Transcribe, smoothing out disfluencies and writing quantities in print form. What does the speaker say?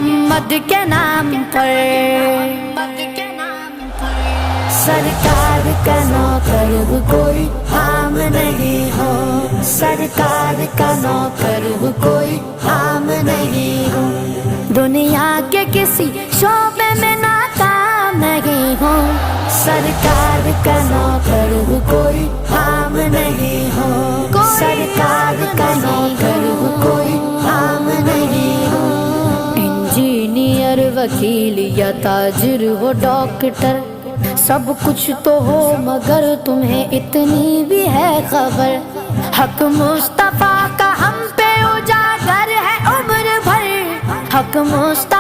محمد کے نام پر، سرکار کا نوکر کوئی عام نہیں ہو، سرکار کا نوکر کوئی عام نہیں ہو، دنیا کے کسی شعبے میں ناکام نہیں ہو، سرکار کا نوکر کوئی عام نہیں ہو، سرکار کا نوکر کوئی عام نہیں ہو، انجینئر وکیل یا تاجر ہو ڈاکٹر، سب کچھ تو ہو مگر تمہیں اتنی بھی ہے خبر، حق مصطفیٰ کا ہم پہ اجاگر ہے عمر بھر، حق مصطفیٰ